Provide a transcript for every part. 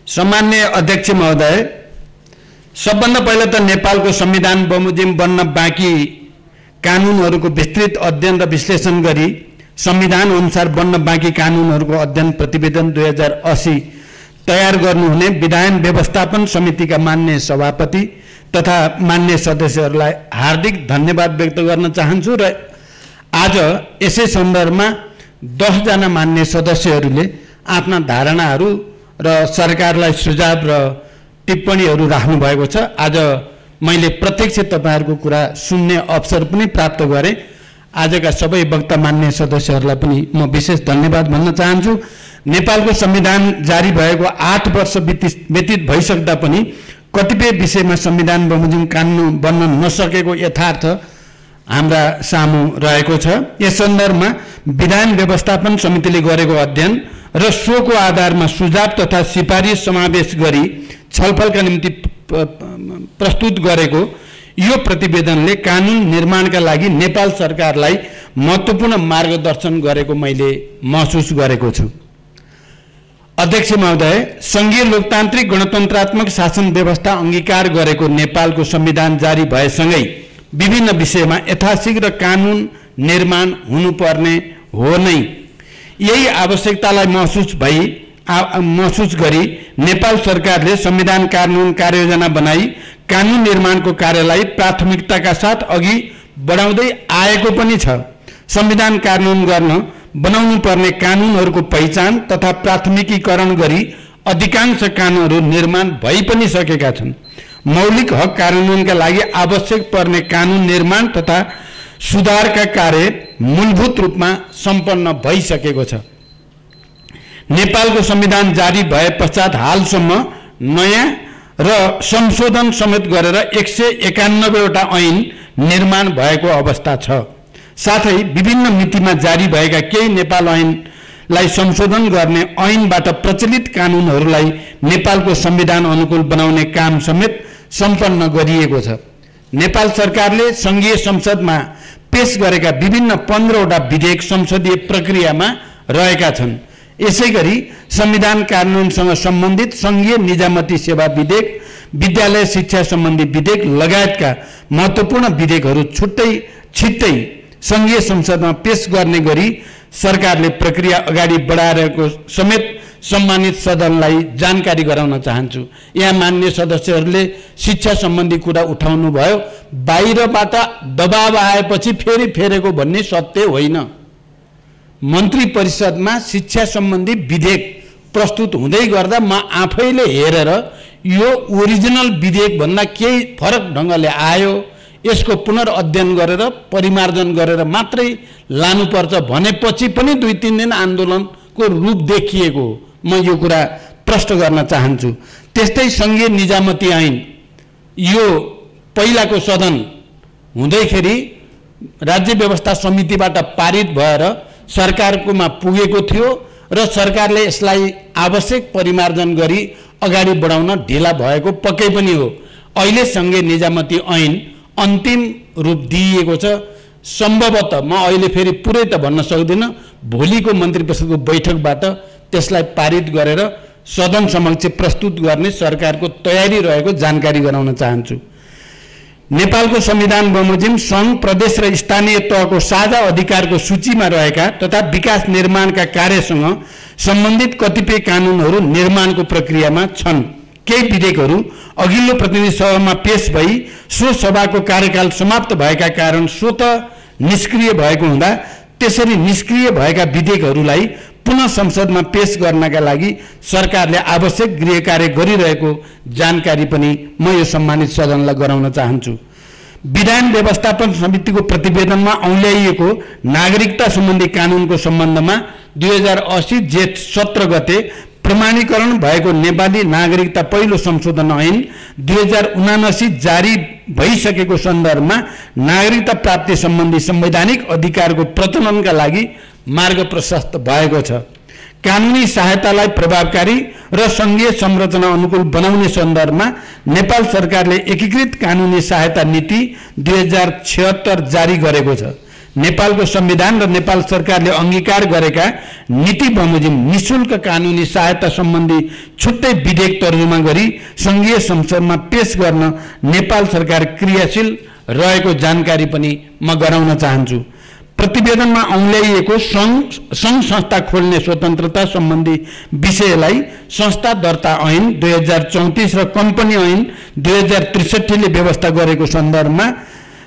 सम्माननीय अध्यक्ष महोदय, सबभन्दा पहिला त नेपालको संविधान बमोजिम बन्न बाँकी कानुनहरूको विस्तृत अध्ययन र विश्लेषण गरी संविधान अनुसार बन्न बाँकी कानुनहरूको अध्ययन प्रतिवेदन 2080 तयार गर्नुहुने विधायन व्यवस्थापन समितिका मान्य सभापति तथा मान्य सदस्यहरूलाई हार्दिक धन्यवाद व्यक्त गर्न चाहन्छु र आज यसै सन्दर्भमा 10 जना मान्य सदस्यहरूले आफ्ना धारणाहरू र सरकारलाई सुझाव र टिप्पणीहरू राख्नु भएको छ। आज मैले प्रत्यक्ष तपाईहरुको कुरा सुन्ने अवसर पनि प्राप्त गरे। आजका सबै वक्ता मान्य सदस्यहरूलाई पनि म विशेष धन्यवाद भन्न चाहन्छु। नेपालको संविधान जारी भएको 8 वर्ष व्यतीत भइसक्दा पनि कतिपय विषयमा संविधान बमोजिम कानुन बन्न नसकेको यथार्थ हाम्रा सामु रहेको छ। यस सन्दर्भमा विधान व्यवस्थापन समितिले गरेको अध्ययन र सोको आधारमा सुझाव तथा सिफारिस समावेश गरी छलफलका निम्ति प्रस्तुत गरेको यो प्रतिवेदनले कानुन निर्माणका लागि नेपाल सरकारलाई महत्त्वपूर्ण मार्गदर्शन गरेको मैले महसुस गरेको छु। अध्यक्ष महोदय, संघीय लोकतान्त्रिक गणतन्त्रात्मक शासन व्यवस्था अंगीकार गरेको नेपालको संविधान जारी भएसँगै विभिन्न विषयमा यथाशीघ्र कानुन निर्माण हुनुपर्ने हो नै। यही आवश्यकतालाई महसुस गरी नेपाल सरकारले संविधान कानुन कार्ययोजना बनाई कानुन निर्माणको कार्यलाई प्राथमिकताका साथ अघि बढाउँदै आएको पनि छ। संविधान कानुन गर्न बनाउनु पर्ने कानुनहरूको पहिचान तथा प्राथमिकीकरण गरी अधिकांश कानुनहरू निर्माण भइ पनि सकेका छन्। मौलिक हक कार्यान्वयनका लागि आवश्यक पर्ने कानुन निर्माण तथा सुधारका कार्य मूलभूत रूपमा सम्पन्न भइसकेको छ। नेपालको संविधान जारी भए पश्चात हालसम्म नयाँ र संशोधन समेत गरेर 191 वटा ऐन निर्माण भएको अवस्था छ। साथै विभिन्न मितिमा जारी भएका केही नेपाल ऐनलाई संशोधन गर्ने ऐनबाट प्रचलित कानुनहरूलाई नेपालको संविधान अनुकूल बनाउने काम समेत सम्पन्न गरिएको छ। नेपाल सरकारले संघीय संसदमा पेश गरेका विभिन्न 15 वटा विधेयक संसदीय प्रक्रियामा रहेका छन्। यसैगरी संविधान कानुनसँग सम्बन्धित संघीय निजामती सेवा विधेयक, विद्यालय शिक्षा सम्बन्धी विधेयक लगायतका महत्त्वपूर्ण विधेयकहरू छिट्टै संघीय संसदमा पेश गर्ने गरी सरकारले प्रक्रिया अगाडि बढाएको समेत सम्मानित सदनलाई जानकारी गराउन चाहन्छु। यहाँ मान्य सदस्यहरूले शिक्षा सम्बन्धी कुरा उठाउनु भयो। बाहिरबाट दबाव आएपछि फेरेको भन्ने सत्य होइन। मन्त्री परिषदमा शिक्षा सम्बन्धी विधेयक प्रस्तुत हुँदै गर्दा म आफैले हेरेर यो ओरिजिनल विधेयक भन्दा केही फरक ढङ्गले आयो, यसको पुनर्अध्ययन गरेर परिमार्जन गरेर मात्रै लानुपर्छ भनेपछि पनि 2-3 दिन आन्दोलनको रूप देखिएको म यो कुरा प्रश्न गर्न चाहन्छु। त्यस्तै संघीय निजामती ऐन यो पहिलाको सदन हुँदैखेरि राज्य व्यवस्था समितिबाट पारित भएर सरकारकोमा पुगेको थियो र सरकारले यसलाई आवश्यक परिमार्जन गरी अगाडि बढाउन ढिला भएको पक्कै पनि हो। अहिले संघीय निजामती ऐन अन्तिम रूप दिइएको छ। सम्भवतः म अहिले फेरि पुरै त भन्न सक्दिनँ, भोलिको मन्त्री परिषदको बैठकबाट त्यसलाई पारित गरेर सदन समक्ष प्रस्तुत गर्ने सरकारको तयारी रहेको जानकारी गराउन चाहन्छु। नेपालको संविधान बमोजिम संघ, प्रदेश र स्थानीय तहको साझा अधिकारको सूचीमा रहेका तथा विकास निर्माणका कार्यसँग सम्बन्धित कतिपय कानुनहरू निर्माणको प्रक्रियामा छन्। केही विधेयकहरू अघिल्लो प्रतिनिधि सभामा पेश भई सो सभाको कार्यकाल समाप्त भएका कारण स्वतः निष्क्रिय भएको हुँदा त्यसरी निष्क्रिय भएका विधेयकहरूलाई पुनः संसदमा पेश गर्नका लागि सरकारले आवश्यक गृह कार्य गरिरहेको जानकारी पनि म यो सम्मानित सदनलाई गराउन चाहन्छु। विधान व्यवस्थापन समितिको प्रतिवेदनमा औल्याइएको नागरिकता सम्बन्धी कानुनको सम्बन्धमा 2080 जेठ 17 गते प्रमाणीकरण भएको नेपाली नागरिकता पहिलो संशोधन ऐन 2079 जारी भइसकेको सन्दर्भमा नागरिकता प्राप्ति सम्बन्धी संवैधानिक अधिकारको प्रचलनका लागि मार्ग प्रशस्त भएको छ। कानुनी सहायतालाई प्रभावकारी र संघीय संरचना अनुकूल बनाउने सन्दर्भमा नेपाल सरकारले एकीकृत कानुनी सहायता नीति 2076 जारी गरेको छ। नेपालको संविधान र नेपाल सरकारले अंगीकार गरेका नीति बमोजिम निशुल्क कानुनी सहायता सम्बन्धी छुट्टै विधेयक तर्जुमा गरी संघीय संसदमा पेश गर्न नेपाल सरकार क्रियाशील रहेको जानकारी पनि म गराउन चाहन्छु। प्रतिवेदनमा औल्याइएको संघ संस्था खोल्ने स्वतन्त्रता सम्बन्धी विषयलाई संस्था दर्ता ऐन 2034 र कम्पनी ऐन 2063 ले व्यवस्था गरेको सन्दर्भमा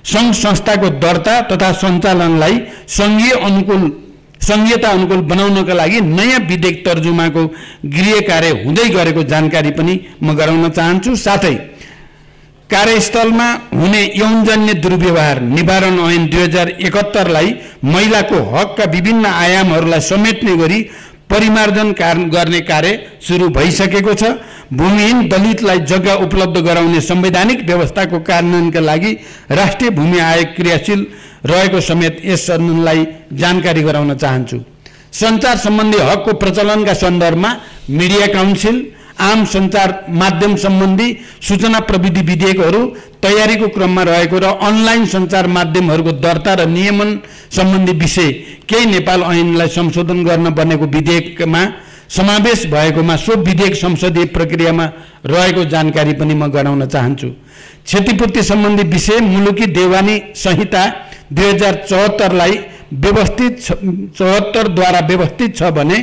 संघ संस्थाको दर्ता तथा सञ्चालनलाई संघीयता अनुकूल बनाउनका लागि नयाँ विधेयक तर्जुमाको गृह कार्य हुँदै गरेको जानकारी पनि म गराउन चाहन्छु। साथै कार्यस्थलमा हुने यौनजन्य दुर्व्यवहार निवारण ऐन 2071 लाई महिलाको हकका विभिन्न आयामहरूलाई समेट्ने गरी परिमार्जन गर्ने कार्य सुरु भइसकेको छ। भूमिहीन दलितलाई जग्गा उपलब्ध गराउने संवैधानिक व्यवस्थाको कार्यान्वयनका लागि राष्ट्रिय भूमि आयोग क्रियाशील रहेको समेत यस सदनलाई जानकारी गराउन चाहन्छु। सञ्चार सम्बन्धी हकको प्रचलनका सन्दर्भमा मिडिया काउन्सिल, आम सञ्चार माध्यम सम्बन्धी सूचना प्रविधि विधेयकहरू तयारीको क्रममा रहेको र अनलाइन सञ्चार माध्यमहरूको दर्ता र नियमन सम्बन्धी विषय केही नेपाल ऐनलाई संशोधन गर्न बनेको विधेयकमा समावेश भएकोमा सो विधेयक संसदीय प्रक्रियामा रहेको जानकारी पनि म गराउन चाहन्छु। क्षतिपूर्ति सम्बन्धी विषय मुलुकी देवानी संहिता 2074 लाई 74 द्वारा व्यवस्थित छ भने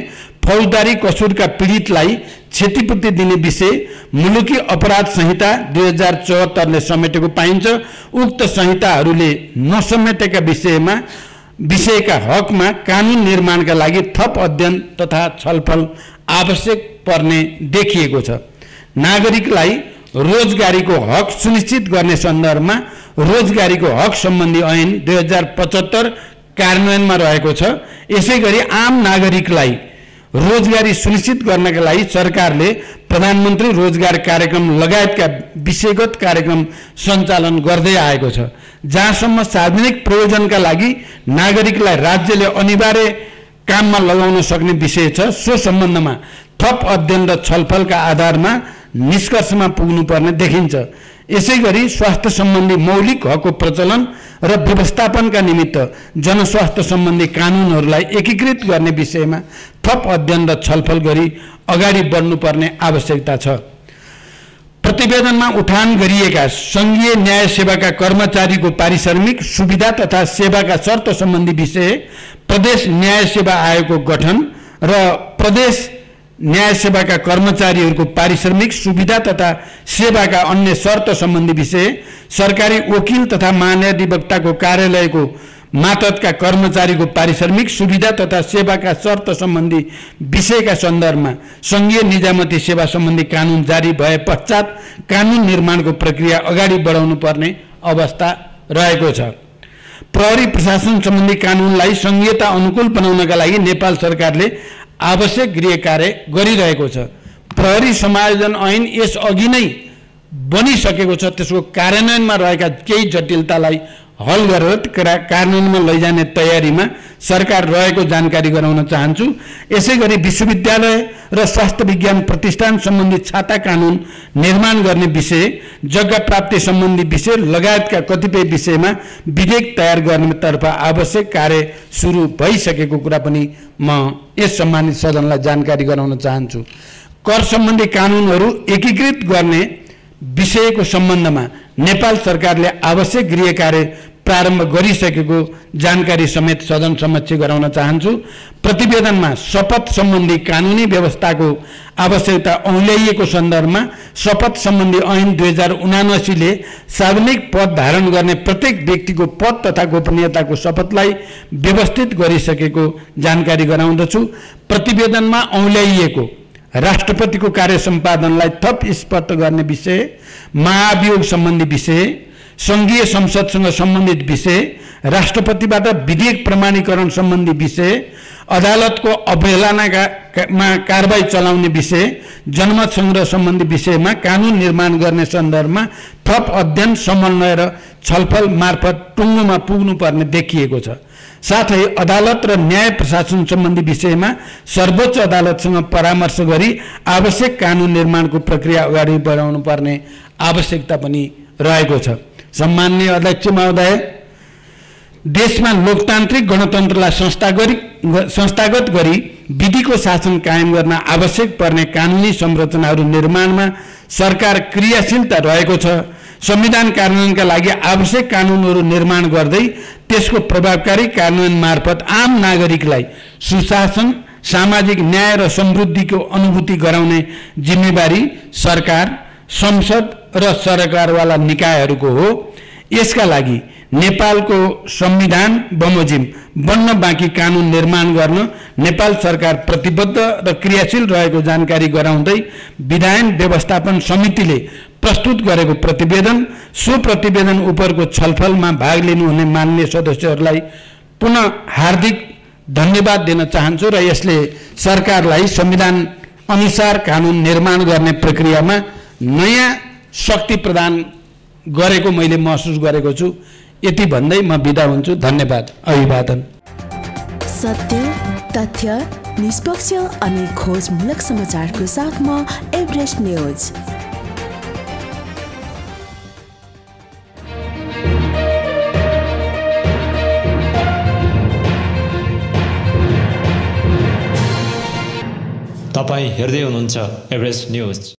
फौजदारी कसुरका पीडितलाई क्षतिपूर्ति दिने विषय मुलुकी अपराध संहिता 2074 ले समेटेको पाइन्छ। उक्त संहिताहरूले नसमेटेका विषयका हकमा कानुन निर्माणका लागि थप अध्ययन तथा छलफल आवश्यक पर्ने देखिएको छ। नागरिकलाई रोजगारीको हक सुनिश्चित गर्ने सन्दर्भमा रोजगारीको हक सम्बन्धी ऐन 2075 कार्यान्वयनमा रहेको छ। यसैगरी आम नागरिकलाई रोजगारी सुनिश्चित गर्नका लागि सरकारले प्रधानमन्त्री रोजगार कार्यक्रम लगायतका विषयगत कार्यक्रम सञ्चालन गर्दै आएको छ। जहाँसम्म सार्वजनिक प्रयोजनका लागि नागरिकलाई राज्यले अनिवार्य काममा लगाउन सक्ने विषय छ, सो सम्बन्धमा थप अध्ययन र छलफलका आधारमा निष्कर्षमा पुग्नुपर्ने देखिन्छ। यसैगरी स्वास्थ्य सम्बन्धी मौलिक हकको प्रचलन र व्यवस्थापनका निमित्त जनस्वास्थ्य सम्बन्धी कानुनहरूलाई एकीकृत गर्ने विषयमा थप अध्ययन र छलफल गरी अगाडि बढ्नुपर्ने आवश्यकता छ। प्रतिवेदनमा उठान गरिएका संघीय न्याय सेवाका कर्मचारीको पारिश्रमिक सुविधा तथा सेवाका शर्त सम्बन्धी विषय, प्रदेश न्याय सेवा आयोगको गठन र प्रदेश न्याय सेवाका कर्मचारीहरूको पारिश्रमिक सुविधा तथा सेवाका अन्य शर्त सम्बन्धी विषय, सरकारी वकिल तथा महान्यायाधिवक्ताको कार्यालयको मातहतका कर्मचारीको पारिश्रमिक सुविधा तथा सेवाका शर्त सम्बन्धी विषयका सन्दर्भमा संघीय निजामती सेवा सम्बन्धी कानुन जारी भए पश्चात कानुन निर्माणको प्रक्रिया अगाडि बढाउनु पर्ने अवस्था रहेको छ। प्रहरी प्रशासन सम्बन्धी कानुनलाई संघीयता अनुकूल बनाउनका लागि नेपाल सरकारले आवश्यक गृह कार्य गरिरहेको छ। प्रहरी समायोजन ऐन यस अघि नै बनिसकेको छ। त्यसको कार्यान्वयनमा रहेका केही जटिलतालाई हल गरेर कार्यान्वयनमा लैजाने तयारीमा सरकार रहेको जानकारी गराउन चाहन्छु। यसैगरी विश्वविद्यालय र स्वास्थ्य विज्ञान प्रतिष्ठान सम्बन्धी छाता कानुन निर्माण गर्ने विषय, जग्गा प्राप्ति सम्बन्धी विषय लगायतका कतिपय विषयमा विधेयक तयार गर्नेतर्फ आवश्यक कार्य सुरु भइसकेको कुरा पनि म यस सम्मानित सदनलाई जानकारी गराउन चाहन्छु। कर सम्बन्धी कानुनहरू एकीकृत गर्ने विषयको सम्बन्धमा नेपाल सरकारले आवश्यक गृह कार्य प्रारम्भ गरिसकेको जानकारी समेत सदन समक्ष गराउन चाहन्छु। प्रतिवेदनमा शपथ सम्बन्धी कानुनी व्यवस्थाको आवश्यकता औल्याइएको सन्दर्भमा शपथ सम्बन्धी ऐन 2079 ले सार्वजनिक पद धारण गर्ने प्रत्येक व्यक्तिको पद तथा गोपनीयताको शपथलाई व्यवस्थित गरिसकेको जानकारी गराउँदछु। प्रतिवेदनमा औल्याइएको राष्ट्रपतिको कार्य सम्पादनलाई थप स्पष्ट गर्ने विषय, महाभियोग सम्बन्धी विषय, संघीय संसदसँग सम्बन्धित विषय, राष्ट्रपतिबाट विधेयक प्रमाणीकरण सम्बन्धी विषय, अदालतको अवहेलनामा कारबाही चलाउने विषय, जनमत संग्रह सम्बन्धी विषयमा कानुन निर्माण गर्ने सन्दर्भमा थप अध्ययन, समन्वय र छलफल मार्फत टुङ्गोमा पुग्नुपर्ने देखिएको छ। साथै अदालत र न्याय प्रशासन सम्बन्धी विषयमा सर्वोच्च अदालतसँग परामर्श गरी आवश्यक कानुन निर्माणको प्रक्रिया अगाडि बढाउनु पर्ने आवश्यकता पनि रहेको छ। सम्माननीय अध्यक्ष महोदय, देशमा लोकतान्त्रिक गणतन्त्रलाई संस्थागत गरी विधिको शासन कायम गर्न आवश्यक पर्ने कानुनी संरचनाहरू निर्माणमा सरकार क्रियाशीलता रहेको छ। संविधान कार्यान्वयनका लागि आवश्यक कानुनहरू निर्माण गर्दै त्यसको प्रभावकारी कार्यान्वयन मार्फत आम नागरिकलाई सुशासन, सामाजिक न्याय र समृद्धिको अनुभूति गराउने जिम्मेवारी सरकार, संसद र सरकारवाला निकायहरूको हो। यसका लागि नेपालको संविधान बमोजिम बन्न बाँकी कानुन निर्माण गर्न नेपाल सरकार प्रतिबद्ध र क्रियाशील रहेको जानकारी गराउँदै विधायन व्यवस्थापन समितिले प्रस्तुत गरेको प्रतिवेदन, सो प्रतिवेदन उपरको छलफलमा भाग लिनुहुने माननीय सदस्यहरूलाई पुनः हार्दिक धन्यवाद दिन चाहन्छु र यसले सरकारलाई संविधान अनुसार कानुन निर्माण गर्ने प्रक्रियामा नयाँ शक्ति प्रदान गरेको मैले महसुस गरेको छु। यति भन्दै म बिदा हुन्छु। धन्यवाद। अभिवादन। सत्य, तथ्य, निष्पक्ष अनि खोजमूलक समाचारको साथमा एभरेस्ट न्यूज। तपाईं हेर्दै हुनुहुन्छ एभरेस्ट न्यूज।